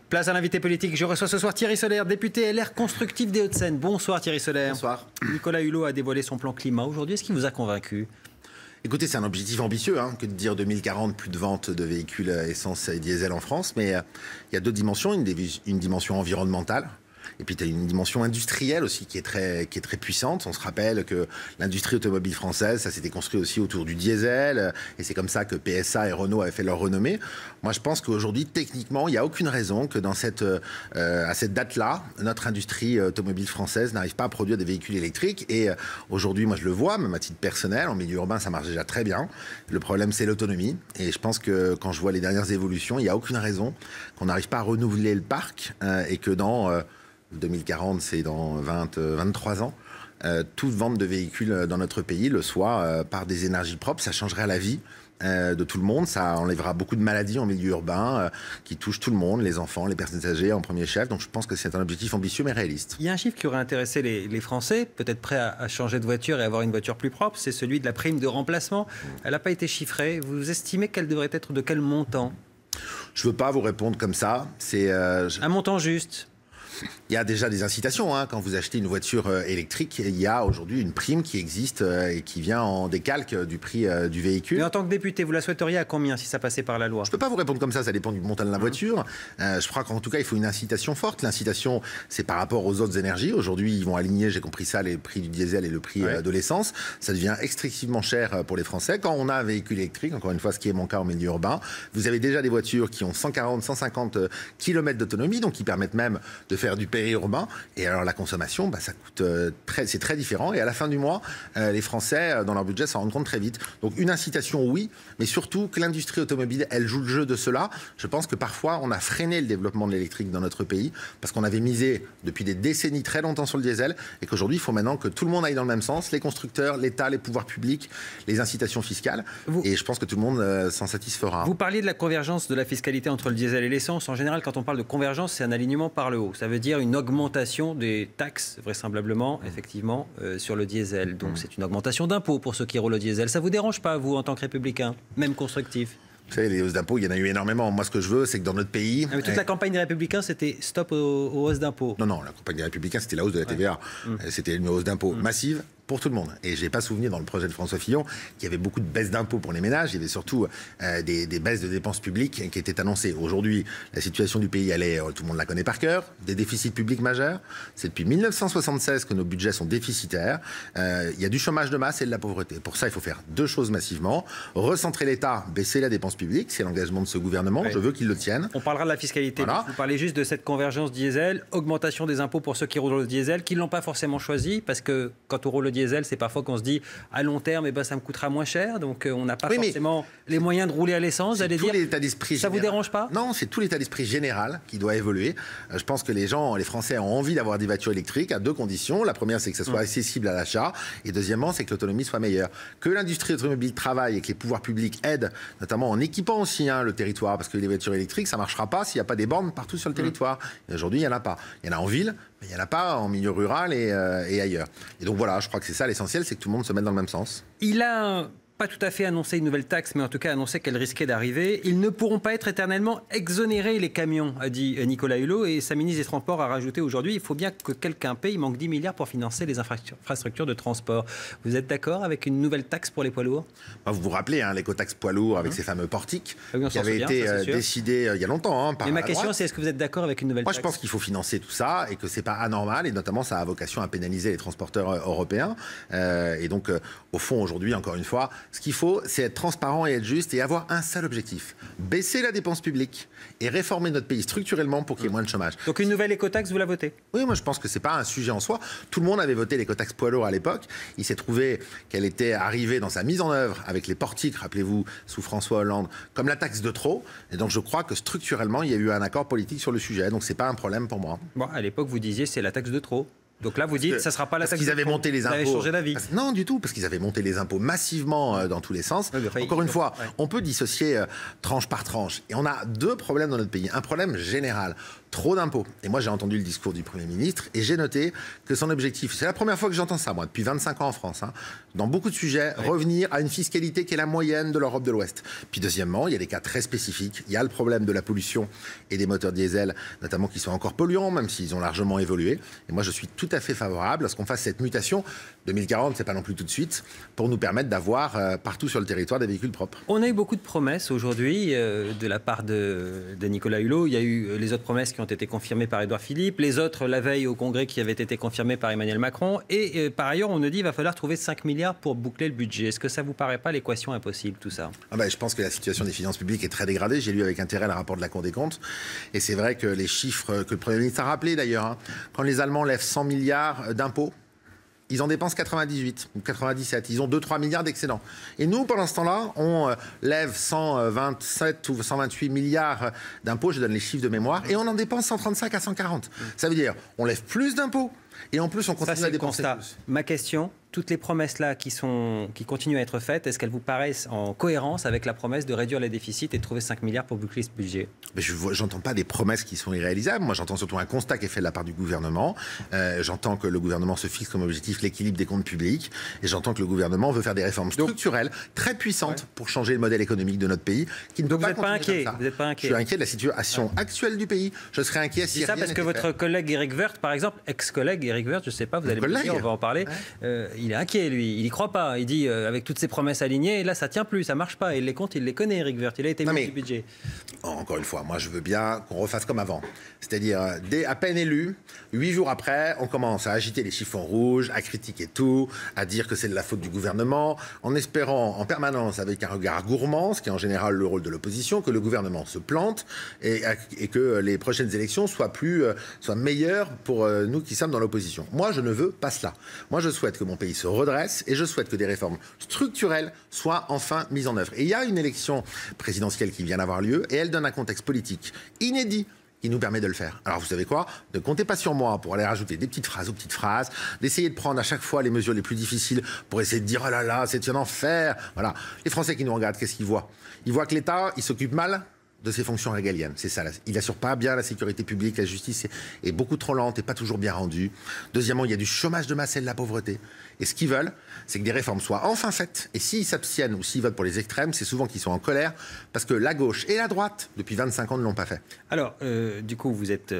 Place à l'invité politique. Je reçois ce soir Thierry Solère, député LR constructif des Hauts-de-Seine. Bonsoir Thierry Solère. Bonsoir. Nicolas Hulot a dévoilé son plan climat aujourd'hui. Est-ce qu'il vous a convaincu? Écoutez, c'est un objectif ambitieux que de dire 2040, plus de ventes de véhicules essence et diesel en France. Mais il y a deux dimensions. Une dimension environnementale. Et puis, tu as une dimension industrielle aussi qui est très puissante. On se rappelle que l'industrie automobile française, ça s'était construit aussi autour du diesel. Et c'est comme ça que PSA et Renault avaient fait leur renommée. Moi, je pense qu'aujourd'hui, techniquement, il n'y a aucune raison que à cette date-là, notre industrie automobile française n'arrive pas à produire des véhicules électriques. Et aujourd'hui, moi, je le vois, même à titre personnel, en milieu urbain, ça marche déjà très bien. Le problème, c'est l'autonomie. Et je pense que quand je vois les dernières évolutions, il n'y a aucune raison qu'on n'arrive pas à renouveler le parc et que dans 2040, c'est dans 23 ans. Toute vente de véhicules dans notre pays le soit par des énergies propres. Ça changerait la vie de tout le monde. Ça enlèvera beaucoup de maladies en milieu urbain qui touchent tout le monde, les enfants, les personnes âgées en premier chef. Donc je pense que c'est un objectif ambitieux mais réaliste. Il y a un chiffre qui aurait intéressé les Français, peut-être prêts à changer de voiture et avoir une voiture plus propre, c'est celui de la prime de remplacement. Elle n'a pas été chiffrée. Vous estimez qu'elle devrait être de quel montant? Je ne veux pas vous répondre comme ça. C'est un montant juste. Il y a déjà des incitations. Quand vous achetez une voiture électrique, il y a aujourd'hui une prime qui existe et qui vient en décalque du prix du véhicule. Mais en tant que député, vous la souhaiteriez à combien si ça passait par la loi? Je ne peux pas vous répondre comme ça dépend du montant de la voiture. Je crois qu'en tout cas, il faut une incitation forte. L'incitation, c'est par rapport aux autres énergies. Aujourd'hui, ils vont aligner, j'ai compris ça, les prix du diesel et le prix de l'essence. Ça devient excessivement cher pour les Français. Quand on a un véhicule électrique, encore une fois, ce qui est mon cas en milieu urbain, vous avez déjà des voitures qui ont 140, 150 km d'autonomie, donc qui permettent même de faire du périurbain. Et alors la consommation, ça coûte c'est très différent. Et à la fin du mois, les Français, dans leur budget, s'en rendent compte très vite. Donc une incitation, oui, mais surtout que l'industrie automobile, elle joue le jeu de cela. Je pense que parfois, on a freiné le développement de l'électrique dans notre pays parce qu'on avait misé depuis des décennies très longtemps sur le diesel et qu'aujourd'hui, il faut maintenant que tout le monde aille dans le même sens, les constructeurs, l'État, les pouvoirs publics, les incitations fiscales. Et je pense que tout le monde s'en satisfera. Vous parliez de la convergence de la fiscalité entre le diesel et l'essence. En général, quand on parle de convergence, c'est un alignement par le haut. Ça veut dire une augmentation des taxes, vraisemblablement, effectivement, sur le diesel. Donc c'est une augmentation d'impôts pour ceux qui roulent au diesel. Ça vous dérange pas, vous, en tant que républicain, même constructif? Vous savez, les hausses d'impôts, il y en a eu énormément. Moi, ce que je veux, c'est que dans notre pays... Mais toute la campagne des Républicains, c'était stop aux hausses d'impôts. Non, la campagne des Républicains, c'était la hausse de la TVA. C'était une hausse d'impôts massive pour tout le monde. Et je n'ai pas souvenir dans le projet de François Fillon qu'il y avait beaucoup de baisses d'impôts pour les ménages. Il y avait surtout des baisses de dépenses publiques qui étaient annoncées. Aujourd'hui, la situation du pays, tout le monde la connaît par cœur. Des déficits publics majeurs. C'est depuis 1976 que nos budgets sont déficitaires. Il y a du chômage de masse et de la pauvreté. Pour ça, il faut faire deux choses massivement. Recentrer l'État, baisser la dépense publique. C'est l'engagement de ce gouvernement. Je veux qu'il le tienne. On parlera de la fiscalité. Voilà. Vous parlez juste de cette convergence diesel, augmentation des impôts pour ceux qui roulent au diesel, qui ne l'ont pas forcément choisi, parce que quand on roule au diesel, c'est parfois qu'on se dit à long terme, ça me coûtera moins cher, donc on n'a pas forcément les moyens de rouler à l'essence. Vous allez dire, ça vous dérange pas? Non, c'est tout l'état d'esprit général qui doit évoluer. Je pense que les Français ont envie d'avoir des voitures électriques à deux conditions. La première, c'est que ça soit accessible à l'achat, et deuxièmement, c'est que l'autonomie soit meilleure. Que l'industrie automobile travaille et que les pouvoirs publics aident, notamment en équipant aussi le territoire, parce que les voitures électriques, ça ne marchera pas s'il n'y a pas des bornes partout sur le territoire. Aujourd'hui, il n'y en a pas. Il y en a en ville, mais il n'y en a pas en milieu rural et ailleurs. Et donc voilà, je crois que c'est ça l'essentiel, c'est que tout le monde se mette dans le même sens. Il a pas tout à fait annoncé une nouvelle taxe, mais en tout cas annoncé qu'elle risquait d'arriver. Ils ne pourront pas être éternellement exonérés, les camions, a dit Nicolas Hulot. Et sa ministre des Transports a rajouté aujourd'hui, il faut bien que quelqu'un paye, il manque 10 milliards pour financer les infrastructures de transport. Vous êtes d'accord avec une nouvelle taxe pour les poids lourds? Vous vous rappelez, l'écotaxe poids lourds avec ces fameux portiques qui avaient été décidés il y a longtemps. Mais ma question, c'est est-ce que vous êtes d'accord avec une nouvelle taxe? Moi, je pense qu'il faut financer tout ça et que c'est pas anormal. Et notamment, ça a vocation à pénaliser les transporteurs européens. Et donc, au fond, aujourd'hui, encore une fois, ce qu'il faut, c'est être transparent et être juste et avoir un seul objectif. Baisser la dépense publique et réformer notre pays structurellement pour qu'il y ait moins de chômage. Donc une nouvelle écotaxe, vous la votez? Oui, moi je pense que c'est pas un sujet en soi. Tout le monde avait voté l'écotaxe poids lourd à l'époque. Il s'est trouvé qu'elle était arrivée dans sa mise en œuvre avec les portiques, rappelez-vous, sous François Hollande, comme la taxe de trop. Et donc je crois que structurellement, il y a eu un accord politique sur le sujet. Donc c'est pas un problème pour moi. Bon, à l'époque, vous disiez c'est la taxe de trop. Donc là, vous dites, ça ne sera pas la taxe. Parce qu'ils avaient monté les impôts. Vous avez changé d'avis. Non, du tout, parce qu'ils avaient monté les impôts massivement dans tous les sens. Encore une fois, on peut dissocier tranche par tranche. Et on a deux problèmes dans notre pays. Un problème général. trop d'impôts. Et moi, j'ai entendu le discours du Premier ministre et j'ai noté que son objectif, c'est la première fois que j'entends ça, moi, depuis 25 ans en France, hein, dans beaucoup de sujets, revenir à une fiscalité qui est la moyenne de l'Europe de l'Ouest. Puis deuxièmement, il y a des cas très spécifiques. Il y a le problème de la pollution et des moteurs diesel, notamment qui sont encore polluants, même s'ils ont largement évolué. Et moi, je suis tout à fait favorable à ce qu'on fasse cette mutation. 2040, c'est pas non plus tout de suite, pour nous permettre d'avoir partout sur le territoire des véhicules propres. On a eu beaucoup de promesses aujourd'hui de la part de Nicolas Hulot. Il y a eu les autres promesses qui ont été confirmées par Édouard Philippe, les autres la veille au Congrès qui avaient été confirmées par Emmanuel Macron. Et par ailleurs, on nous dit qu'il va falloir trouver 5 milliards pour boucler le budget. Est-ce que ça ne vous paraît pas l'équation impossible, tout ça? Je pense que la situation des finances publiques est très dégradée. J'ai lu avec intérêt le rapport de la Cour des comptes. Et c'est vrai que les chiffres que le Premier ministre a rappelés d'ailleurs, hein, quand les Allemands lèvent 100 milliards d'impôts, ils en dépensent 98 ou 97. Ils ont 2-3 milliards d'excédents. Et nous, pendant ce temps-là, on lève 127 ou 128 milliards d'impôts, je donne les chiffres de mémoire, et on en dépense 135 à 140. Ça veut dire, on lève plus d'impôts, et en plus, on continue à dépenser plus. Ma question, toutes les promesses-là qui continuent à être faites, est-ce qu'elles vous paraissent en cohérence avec la promesse de réduire les déficits et de trouver 5 milliards pour boucler ce budget? Mais je n'entends pas des promesses qui sont irréalisables. Moi, j'entends surtout un constat qui est fait de la part du gouvernement. J'entends que le gouvernement se fixe comme objectif l'équilibre des comptes publics. Et j'entends que le gouvernement veut faire des réformes structurelles très puissantes pour changer le modèle économique de notre pays. Qui ne peut pas continuer comme ça. Vous n'êtes pas inquiet? Je suis inquiet de la situation actuelle du pays. Je serais inquiet si rien n'était fait. Parce que votre collègue Éric Woerth, par exemple, ex-collègue Éric Woerth, je ne sais pas, vous allez me dire, on va en parler. Il est inquiet, lui. Il n'y croit pas. Il dit, avec toutes ces promesses alignées, là, ça ne tient plus, ça ne marche pas. Et les comptes, il les connaît, Éric Woerth. Il a été ministre du budget. Encore une fois, moi, je veux bien qu'on refasse comme avant. C'est-à-dire, à peine élu, 8 jours après, on commence à agiter les chiffons rouges, à critiquer tout, à dire que c'est de la faute du gouvernement, en espérant en permanence, avec un regard gourmand, ce qui est en général le rôle de l'opposition, que le gouvernement se plante et que les prochaines élections soient meilleures pour nous qui sommes dans l'opposition. Moi, je ne veux pas cela. Moi, je souhaite que mon pays se redresse et je souhaite que des réformes structurelles soient enfin mises en œuvre. Et il y a une élection présidentielle qui vient d'avoir lieu et elle donne un contexte politique inédit qui nous permet de le faire. Alors vous savez quoi? Ne comptez pas sur moi pour aller rajouter des petites phrases aux petites phrases, d'essayer de prendre à chaque fois les mesures les plus difficiles pour essayer de dire oh là là, c'est un enfer. Voilà. Les Français qui nous regardent, qu'est-ce qu'ils voient? Ils voient que l'État, il s'occupe mal de ses fonctions régaliennes. C'est ça. Il n'assure pas bien la sécurité publique, la justice est beaucoup trop lente et pas toujours bien rendue. Deuxièmement, il y a du chômage de masse et de la pauvreté. Et ce qu'ils veulent, c'est que des réformes soient enfin faites. Et s'ils s'abstiennent ou s'ils votent pour les extrêmes, c'est souvent qu'ils sont en colère parce que la gauche et la droite, depuis 25 ans, ne l'ont pas fait. Alors, du coup, vous êtes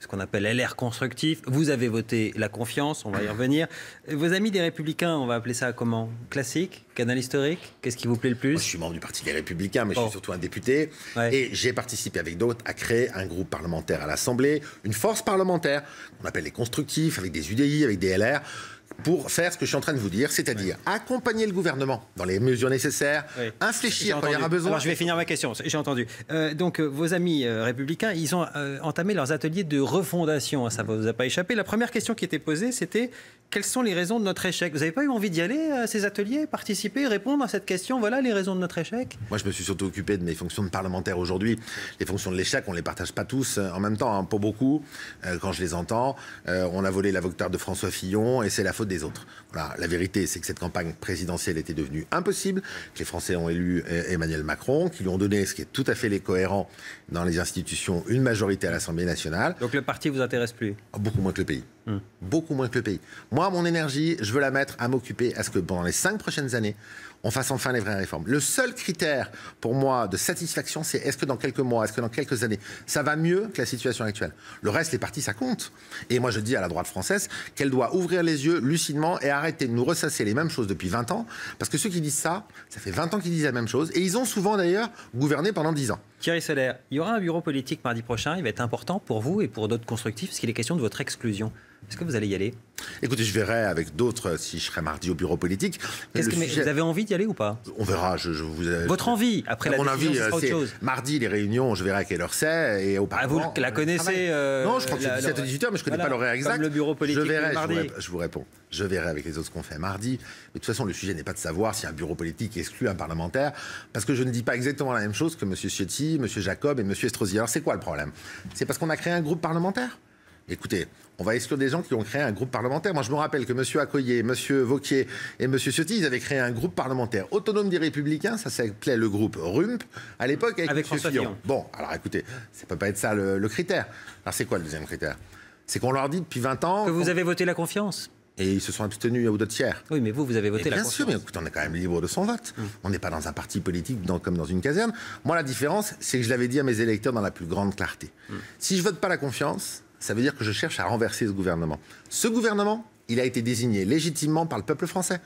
ce qu'on appelle LR constructif. Vous avez voté la confiance, on va y revenir. Vos amis des Républicains, on va appeler ça comment? Classique? Canal historique? Qu'est-ce qui vous plaît le plus? Moi, je suis membre du Parti des Républicains, mais je suis surtout un député. Ouais. Et j'ai participé avec d'autres à créer un groupe parlementaire à l'Assemblée, une force parlementaire qu'on appelle les constructifs, avec des UDI, avec des LR, pour faire ce que je suis en train de vous dire, c'est-à-dire accompagner le gouvernement dans les mesures nécessaires, infléchir quand il y aura besoin. Alors, je vais finir ma question, j'ai entendu. Donc, vos amis républicains, ils ont entamé leurs ateliers de refondation, ça ne vous a pas échappé. La première question qui était posée, c'était quelles sont les raisons de notre échec? Vous n'avez pas eu envie d'y aller à ces ateliers, participer, répondre à cette question? Voilà les raisons de notre échec. Moi, je me suis surtout occupé de mes fonctions de parlementaire aujourd'hui. Les fonctions de l'échec, on ne les partage pas tous en même temps, hein, pour beaucoup. Quand je les entends, on a volé la victoire de François Fillon et c'est la faute des autres. Voilà, la vérité, c'est que cette campagne présidentielle était devenue impossible, que les Français ont élu Emmanuel Macron, qui lui ont donné, ce qui est tout à fait cohérent dans les institutions, une majorité à l'Assemblée nationale. Donc le parti vous intéresse plus? Beaucoup moins que le pays. Beaucoup moins que le pays. Moi, mon énergie, je veux la mettre à m'occuper à ce que pendant les 5 prochaines années, on fasse enfin les vraies réformes. Le seul critère pour moi de satisfaction, c'est est-ce que dans quelques mois, est-ce que dans quelques années, ça va mieux que la situation actuelle? Le reste, les partis, ça compte. Et moi, je dis à la droite française qu'elle doit ouvrir les yeux lucidement et arrêter de nous ressasser les mêmes choses depuis 20 ans. Parce que ceux qui disent ça, ça fait 20 ans qu'ils disent la même chose. Et ils ont souvent d'ailleurs gouverné pendant 10 ans. Thierry Solère, il y aura un bureau politique mardi prochain. Il va être important pour vous et pour d'autres constructifs, parce qu'il est question de votre exclusion. Est-ce que vous allez y aller? Écoutez, je verrai avec d'autres si je serai mardi au bureau politique. Mais vous avez envie d'y aller ou pas? On verra. Votre envie, après la décision, ce sera autre chose. Mardi, les réunions, je verrai à quelle heure c'est. Et auparavant, vous la connaissez non, je crois que c'est 17 ou 18 heures, mais je ne connais pas l'horaire exact. Comme le bureau politique mardi. Je vous réponds. Je verrai avec les autres ce qu'on fait mardi. Mais de toute façon, le sujet n'est pas de savoir si un bureau politique exclut un parlementaire, parce que je ne dis pas exactement la même chose que M. Ciotti, M. Jacob et M. Estrosi. Alors c'est quoi le problème? C'est parce qu'on a créé un groupe parlementaire. Écoutez, on va exclure des gens qui ont créé un groupe parlementaire. Moi, je me rappelle que M. Accoyer, M. Wauquiez et M. Ciotti, ils avaient créé un groupe parlementaire autonome des Républicains. Ça s'appelait le groupe RUMP, à l'époque, avec François Fillon. Bon, alors écoutez, ça peut pas être ça le critère. Alors, c'est quoi le deuxième critère? C'est qu'on leur dit depuis 20 ans... Que vous avez voté la confiance. Et ils se sont abstenus à 2 tiers. Oui, mais vous avez voté la confiance. Bien sûr, mais écoute, on est quand même libre de son vote. On n'est pas dans un parti politique comme dans une caserne. Moi, la différence, c'est que je l'avais dit à mes électeurs dans la plus grande clarté. Si je vote pas la confiance, ça veut dire que je cherche à renverser ce gouvernement. Ce gouvernement, il a été désigné légitimement par le peuple français,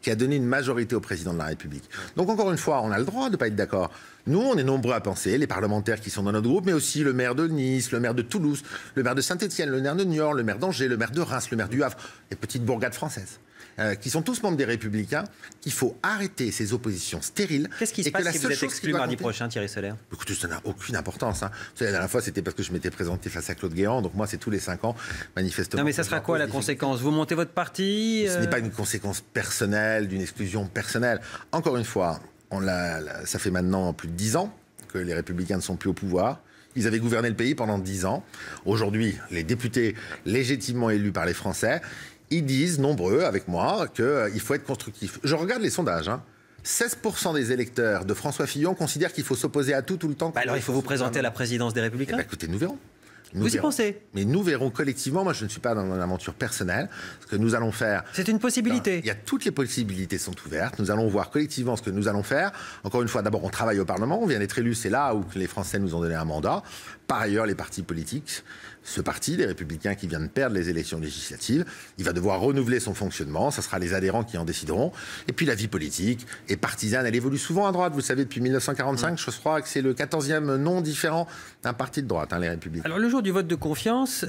qui a donné une majorité au président de la République. Donc, encore une fois, on a le droit de ne pas être d'accord. Nous, on est nombreux à penser, les parlementaires qui sont dans notre groupe, mais aussi le maire de Nice, le maire de Toulouse, le maire de Saint-Étienne, le maire de Niort, le maire d'Angers, le maire de Reims, le maire du Havre, les petites bourgades françaises, qui sont tous membres des Républicains, qu'il faut arrêter ces oppositions stériles. Qu'est-ce qui se passe si vous êtes exclu mardi prochain, Thierry Solère? Écoutez, ça n'a aucune importance. Hein. Vous savez, la dernière fois, c'était parce que je m'étais présenté face à Claude Guéant, donc moi, c'est tous les 5 ans, manifestement. Non, mais ça sera quoi la conséquence? Vous montez votre parti? Ce n'est pas une conséquence personnelle, d'une exclusion personnelle. Encore une fois, ça fait maintenant plus de 10 ans que les Républicains ne sont plus au pouvoir. Ils avaient gouverné le pays pendant 10 ans. Aujourd'hui, les députés légitimement élus par les Français, ils disent, nombreux avec moi, qu'il faut être constructif. Je regarde les sondages. 16% des électeurs de François Fillon considèrent qu'il faut s'opposer à tout le temps. Alors il faut vous présenter à la présidence des Républicains? Écoutez, nous verrons. Vous y pensez? Mais nous verrons collectivement. Moi, je ne suis pas dans une aventure personnelle. Ce que nous allons faire... C'est une possibilité. Toutes les possibilités sont ouvertes. Nous allons voir collectivement ce que nous allons faire. Encore une fois, d'abord, on travaille au Parlement. On vient d'être élus. C'est là où les Français nous ont donné un mandat. Par ailleurs, les partis politiques, ce parti, les Républicains qui vient de perdre les élections législatives, il va devoir renouveler son fonctionnement. Ce sera les adhérents qui en décideront. Et puis, la vie politique est partisane. Elle évolue souvent à droite. Vous savez, depuis 1945, je crois que c'est le 14e nom différent d'un parti de droite, les Républicains. Alors, le jour du vote de confiance,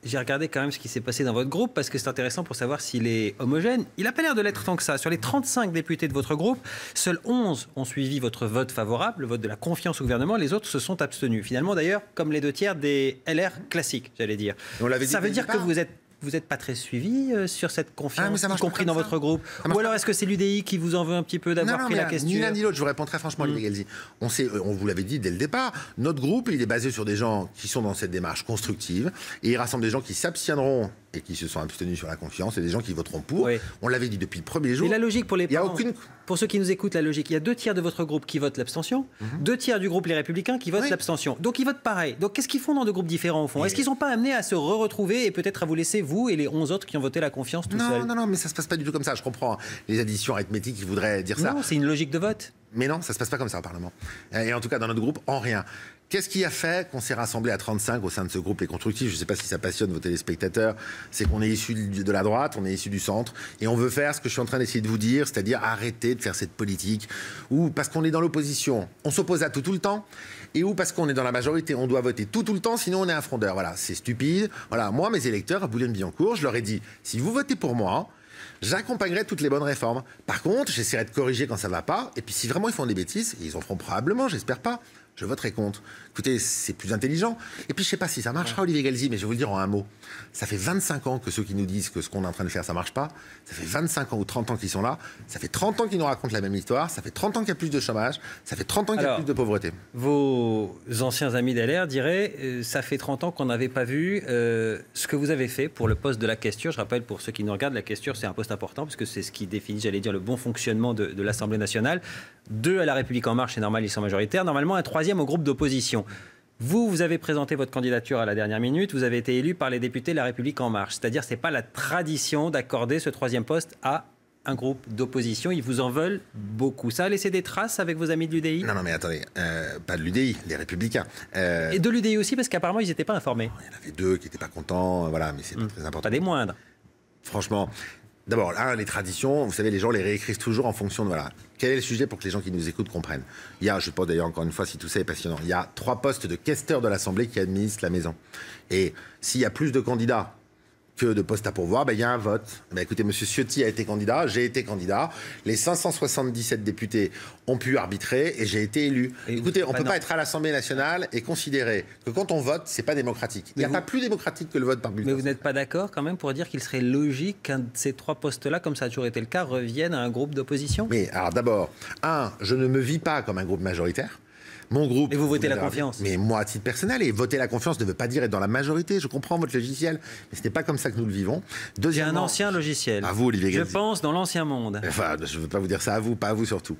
j'ai regardé quand même ce qui s'est passé dans votre groupe parce que c'est intéressant pour savoir s'il est homogène. Il n'a pas l'air de l'être tant que ça. Sur les 35 députés de votre groupe, seuls 11 ont suivi votre vote favorable, le vote de la confiance au gouvernement. Les autres se sont abstenus. Finalement, d'ailleurs, comme les 2 tiers des LR classiques, j'allais dire. Ça veut dire que vous n'êtes pas très suivi sur cette confiance, y compris dans votre groupe. Ou alors est-ce que c'est l'UDI qui vous en veut un petit peu d'avoir pris la question? Ni l'un ni l'autre, je vous réponds très franchement, Olivier Gelzi. On vous l'avait dit dès le départ, notre groupe, il est basé sur des gens qui sont dans cette démarche constructive et il rassemble des gens qui s'abstiendront et qui se sont abstenus sur la confiance et des gens qui voteront pour. Oui. On l'avait dit depuis le premier jour. Mais la logique pour les parents, pour ceux qui nous écoutent, la logique, il y a 2 tiers de votre groupe qui votent l'abstention, 2 tiers du groupe Les Républicains qui votent l'abstention. Donc ils votent pareil. Donc qu'est-ce qu'ils font dans 2 groupes différents au fond? Est-ce qu'ils ne sont pas amenés à se retrouver et peut-être à vous laisser, vous et les 11 autres qui ont voté la confiance tout seuls? Non, mais ça ne se passe pas du tout comme ça. Je comprends les additions arithmétiques qui voudraient dire ça. Non, c'est une logique de vote. Mais non, ça ne se passe pas comme ça au Parlement. Et en tout cas, dans notre groupe, en rien. Qu'est-ce qui a fait qu'on s'est rassemblés à 35 au sein de ce groupe Les Constructifs? Je ne sais pas si ça passionne vos téléspectateurs. C'est qu'on est issu de la droite, on est issu du centre. Et on veut faire ce que je suis en train d'essayer de vous dire, c'est-à-dire arrêter de faire cette politique où, parce qu'on est dans l'opposition, on s'oppose à tout le temps. Et où, parce qu'on est dans la majorité, on doit voter tout le temps, sinon on est un frondeur. Voilà, c'est stupide. Voilà, moi, mes électeurs à Boulogne-Billancourt, je leur ai dit, si vous votez pour moi, j'accompagnerai toutes les bonnes réformes. Par contre, j'essaierai de corriger quand ça ne va pas. Et puis si vraiment ils font des bêtises, et ils en feront probablement, j'espère pas, je voterai contre. Écoutez, c'est plus intelligent. Et puis je ne sais pas si ça marchera, Olivier Gelzi, mais je vais vous le dire en un mot. Ça fait 25 ans que ceux qui nous disent que ce qu'on est en train de faire, ça ne marche pas. Ça fait 25 ans ou 30 ans qu'ils sont là. Ça fait 30 ans qu'ils nous racontent la même histoire. Ça fait 30 ans qu'il y a plus de chômage. Ça fait 30 ans qu'il y a plus de pauvreté. Vos anciens amis d'LR diraient ça fait 30 ans qu'on n'avait pas vu ce que vous avez fait pour le poste de la questure. Je rappelle, pour ceux qui nous regardent, la questure, c'est un poste important parce que c'est ce qui définit, j'allais dire, le bon fonctionnement de l'Assemblée nationale. 2 à La République En Marche, c'est normal, ils sont majoritaires. Normalement, un 3e au groupe d'opposition. Vous avez présenté votre candidature à la dernière minute. Vous avez été élu par les députés de La République En Marche. C'est-à-dire, ce n'est pas la tradition d'accorder ce 3e poste à un groupe d'opposition. Ils vous en veulent beaucoup. Ça a laissé des traces avec vos amis de l'UDI? Non, mais attendez. Pas de l'UDI, les Républicains. Et de l'UDI aussi, parce qu'apparemment, ils n'étaient pas informés. Il y en avait 2 qui n'étaient pas contents. Voilà, mais c'est pas très important. Pas des moindres. Franchement... D'abord, là, les traditions, vous savez, les gens les réécrivent toujours en fonction de... Voilà. Quel est le sujet pour que les gens qui nous écoutent comprennent? Il y a, je ne sais pas d'ailleurs encore une fois si tout ça est passionnant, il y a 3 postes de questeurs de l'Assemblée qui administrent la maison. Et s'il y a plus de candidats que de postes à pourvoir, il y a un vote. Écoutez, M. Ciotti a été candidat, j'ai été candidat. Les 577 députés ont pu arbitrer et j'ai été élu. Écoutez, on ne peut pas être à l'Assemblée nationale et considérer que quand on vote, ce n'est pas démocratique. Il n'y a pas plus démocratique que le vote par bulletin. Mais vous n'êtes pas d'accord quand même pour dire qu'il serait logique qu'un de ces 3 postes-là, comme ça a toujours été le cas, revienne à un groupe d'opposition? Mais alors d'abord, je ne me vis pas comme un groupe majoritaire. Mon groupe... Et vous votez la confiance. Mais moi, à titre personnel, et voter la confiance ne veut pas dire être dans la majorité. Je comprends votre logiciel, mais ce n'est pas comme ça que nous le vivons. J'ai un ancien logiciel. À vous, Olivier Gazzi. Je pense dans l'ancien monde. Enfin, je ne veux pas vous dire ça à vous, pas à vous surtout.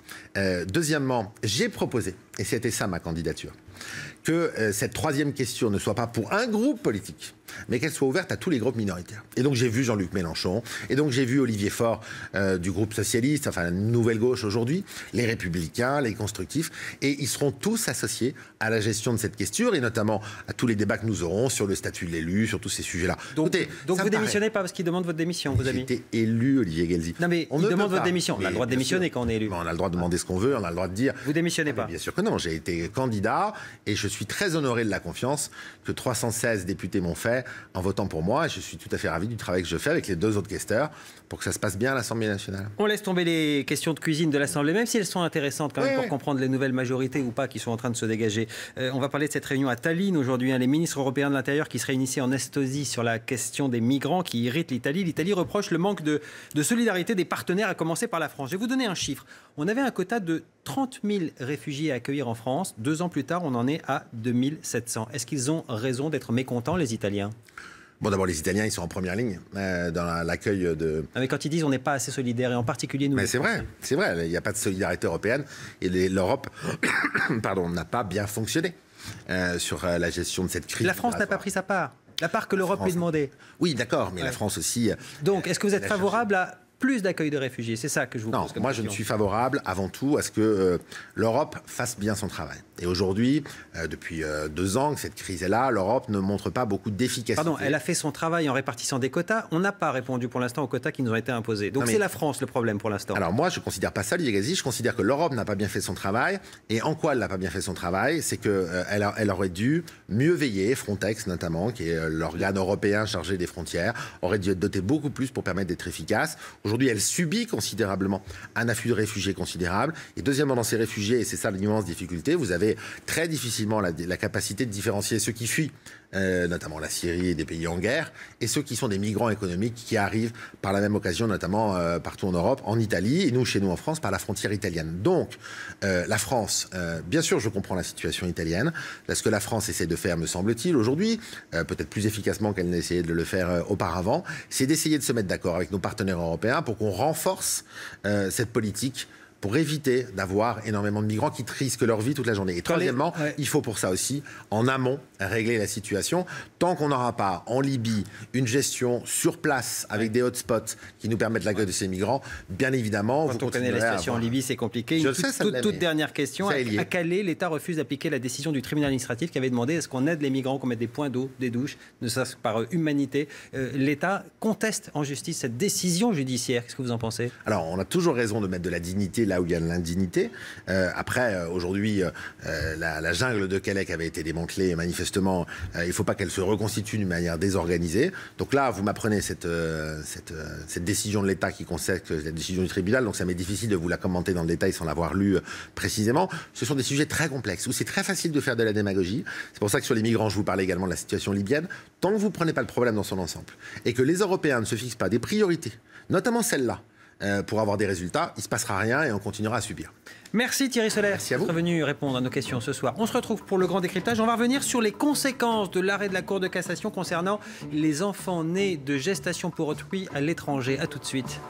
Deuxièmement, j'ai proposé, et c'était ça ma candidature, que cette troisième question ne soit pas pour un groupe politique, mais qu'elle soit ouverte à tous les groupes minoritaires. Et donc j'ai vu Jean-Luc Mélenchon, et donc j'ai vu Olivier Faure du groupe socialiste, enfin la Nouvelle Gauche aujourd'hui, les Républicains, les Constructifs, et ils seront tous associés à la gestion de cette question, et notamment à tous les débats que nous aurons sur le statut de l'élu, sur tous ces sujets-là. Donc vous démissionnez pas parce qu'il demande votre démission, vos amis? J'ai été élu, Olivier Gazzi. Non mais il demande votre démission. On a le droit de démissionner quand on est élu. On a le droit de demander ce qu'on veut, on a le droit de dire... Vous démissionnez pas? Bien sûr que non, j'ai été candidat, et je suis très honoré de la confiance que 316 députés m'ont fait en votant pour moi, et je suis tout à fait ravi du travail que je fais avec les deux autres questeurs pour que ça se passe bien à l'Assemblée nationale. On laisse tomber les questions de cuisine de l'Assemblée, même si elles sont intéressantes quand même pour oui. comprendre les nouvelles majorités ou pas qui sont en train de se dégager. On va parler de cette réunion à Tallinn aujourd'hui, les ministres européens de l'Intérieur qui se réunissaient en Estonie sur la question des migrants qui irritent l'Italie. L'Italie reproche le manque de solidarité des partenaires, à commencer par la France. Je vais vous donner un chiffre. On avait un quota de 30 000 réfugiés à accueillir en France. 2 ans plus tard, on en est à 2700. Est-ce qu'ils ont raison d'être mécontents, les Italiens? Bon, d'abord, les Italiens, ils sont en première ligne dans l'accueil de... Mais quand ils disent on n'est pas assez solidaires, et en particulier nous... Mais c'est vrai, il n'y a pas de solidarité européenne, et l'Europe n'a pas bien fonctionné sur la gestion de cette crise. La France n'a pas pris sa part, la part que l'Europe lui demandait. Oui, d'accord, mais la France aussi... Donc, est-ce que vous êtes favorable à plus d'accueil de réfugiés? C'est ça que je vous pose comme question. Non, moi je ne suis favorable avant tout à ce que l'Europe fasse bien son travail. Et aujourd'hui, depuis 2 ans que cette crise est là, l'Europe ne montre pas beaucoup d'efficacité. Pardon, elle a fait son travail en répartissant des quotas. On n'a pas répondu pour l'instant aux quotas qui nous ont été imposés. Donc c'est la France le problème pour l'instant. Alors moi, je ne considère pas ça, Olivier Gazzi. Je considère que l'Europe n'a pas bien fait son travail. Et en quoi elle n'a pas bien fait son travail? C'est qu'elle aurait dû mieux veiller, Frontex notamment, qui est l'organe européen chargé des frontières, aurait dû être dotée beaucoup plus pour permettre d'être efficace. Aujourd'hui, elle subit considérablement un afflux de réfugiés considérable. Et deuxièmement, dans ces réfugiés, et c'est ça l'immense difficulté, vous avez très difficilement la capacité de différencier ceux qui fuient, notamment la Syrie et des pays en guerre, et ceux qui sont des migrants économiques qui arrivent par la même occasion, notamment partout en Europe, en Italie, et nous, chez nous en France, par la frontière italienne. Donc, la France, bien sûr, je comprends la situation italienne. Là, ce que la France essaie de faire, me semble-t-il, aujourd'hui, peut-être plus efficacement qu'elle n'a essayé de le faire auparavant, c'est d'essayer de se mettre d'accord avec nos partenaires européens pour qu'on renforce cette politique pour éviter d'avoir énormément de migrants qui risquent leur vie toute la journée. Et troisièmement, il faut pour ça aussi, en amont, régler la situation. Tant qu'on n'aura pas en Libye une gestion sur place avec des hotspots qui nous permettent l'accueil de ces migrants, bien évidemment... Quand on connaît la situation en Libye, c'est compliqué. Toute dernière question. À Calais, l'État refuse d'appliquer la décision du tribunal administratif qui avait demandé à ce qu'on aide les migrants, qu'on mette des points d'eau, des douches, ne serait-ce que par humanité. L'État conteste en justice cette décision judiciaire. Qu'est-ce que vous en pensez? Alors, on a toujours raison de mettre de la dignité là où il y a de l'indignité. Après, aujourd'hui, la jungle de Calais qui avait été démantelée, manifestement, il ne faut pas qu'elle se reconstitue d'une manière désorganisée. Donc là, vous m'apprenez cette décision de l'État qui concerne la décision du tribunal, donc ça m'est difficile de vous la commenter dans le détail sans l'avoir lu précisément. Ce sont des sujets très complexes, où c'est très facile de faire de la démagogie. C'est pour ça que sur les migrants, je vous parlais également de la situation libyenne. Tant que vous ne prenez pas le problème dans son ensemble, et que les Européens ne se fixent pas des priorités, notamment celle-là, pour avoir des résultats, il ne se passera rien et on continuera à subir. Merci Thierry Solère d'être venu répondre à nos questions ce soir. On se retrouve pour le grand décryptage. On va revenir sur les conséquences de l'arrêt de la Cour de cassation concernant les enfants nés de gestation pour autrui à l'étranger. A tout de suite.